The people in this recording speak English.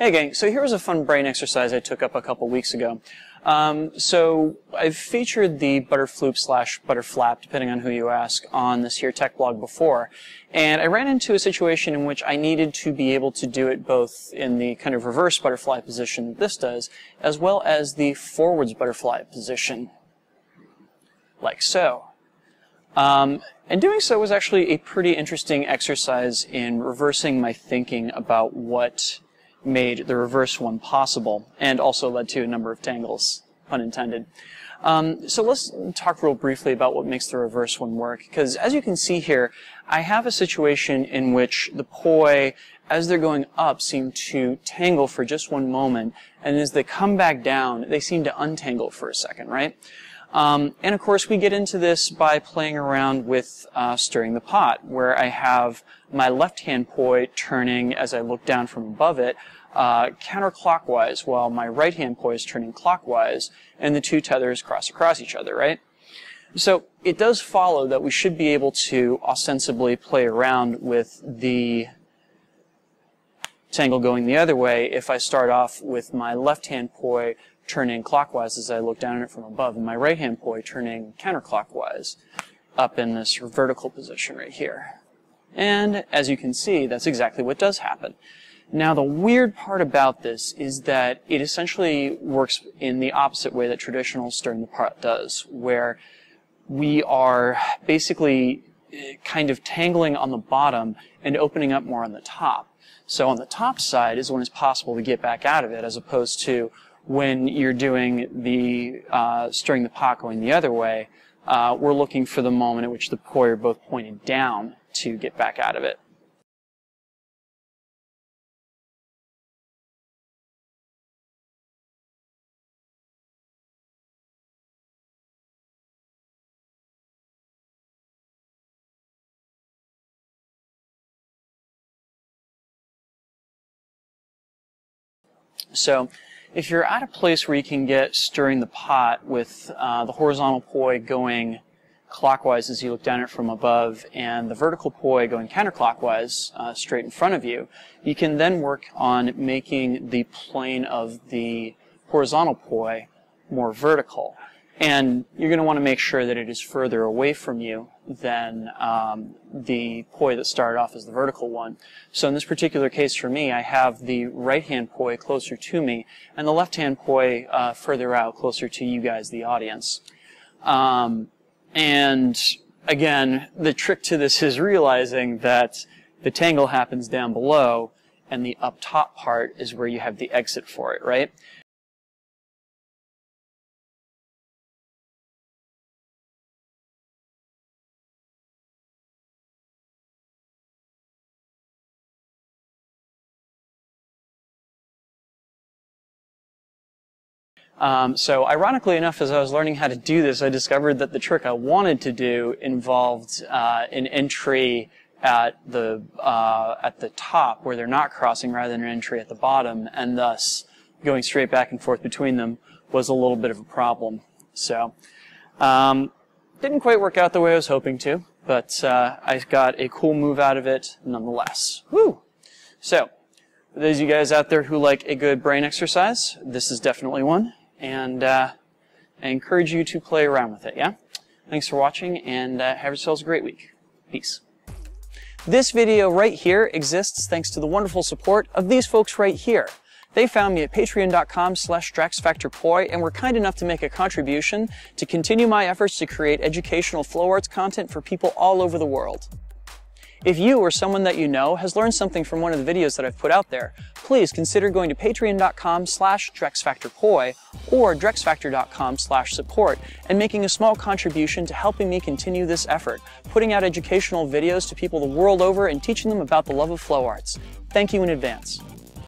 Hey gang, so here was a fun brain exercise I took up a couple weeks ago. So I've featured the Butterflap, depending on who you ask, on this here tech blog before. And I ran into a situation in which I needed to be able to do it both in the kind of reverse butterfly position that this does, as well as the forwards butterfly position, like so. And doing so was actually a pretty interesting exercise in reversing my thinking about what made the reverse one possible, and also led to a number of tangles, pun intended. So let's talk real briefly about what makes the reverse one work, because as you can see here, I have a situation in which the poi, as they're going up, seem to tangle for just one moment, and as they come back down, they seem to untangle for a second, right? And of course, we get into this by playing around with stirring the pot, where I have my left-hand poi turning, as I look down from above it, counterclockwise, while my right-hand poi is turning clockwise, and the two tethers cross across each other, right? So it does follow that we should be able to ostensibly play around with the tangle going the other way if I start off with my left-hand poi turning clockwise as I look down at it from above, and my right-hand poi turning counterclockwise up in this vertical position right here. And as you can see, that's exactly what does happen. Now, the weird part about this is that it essentially works in the opposite way that traditional stirring the pot does, where we are basically kind of tangling on the bottom and opening up more on the top. So on the top side is when it's possible to get back out of it, as opposed to when you're doing the stirring the pot going the other way. We're looking for the moment at which the poi are both pointed down to get back out of it. So if you're at a place where you can get stirring the pot with the horizontal poi going clockwise as you look down at it from above, and the vertical poi going counterclockwise straight in front of you, you can then work on making the plane of the horizontal poi more vertical. And you're going to want to make sure that it is further away from you than the poi that started off as the vertical one. So in this particular case for me, I have the right-hand poi closer to me, and the left-hand poi further out, closer to you guys, the audience. And again, the trick to this is realizing that the tangle happens down below, and the up top part is where you have the exit for it, right? So ironically enough, as I was learning how to do this, I discovered that the trick I wanted to do involved an entry at the top where they're not crossing, rather than an entry at the bottom, and thus going straight back and forth between them was a little bit of a problem. So didn't quite work out the way I was hoping to, but I got a cool move out of it nonetheless. Woo! So for those of you guys out there who like a good brain exercise, this is definitely one. And I encourage you to play around with it, yeah? Thanks for watching, and have yourselves a great week. Peace. This video right here exists thanks to the wonderful support of these folks right here. They found me at patreon.com/DrexFactorPoi and were kind enough to make a contribution to continue my efforts to create educational flow arts content for people all over the world. If you or someone that you know has learned something from one of the videos that I've put out there, please consider going to patreon.com/DrexFactorPoi or DrexFactor.com/support and making a small contribution to helping me continue this effort, putting out educational videos to people the world over and teaching them about the love of flow arts. Thank you in advance.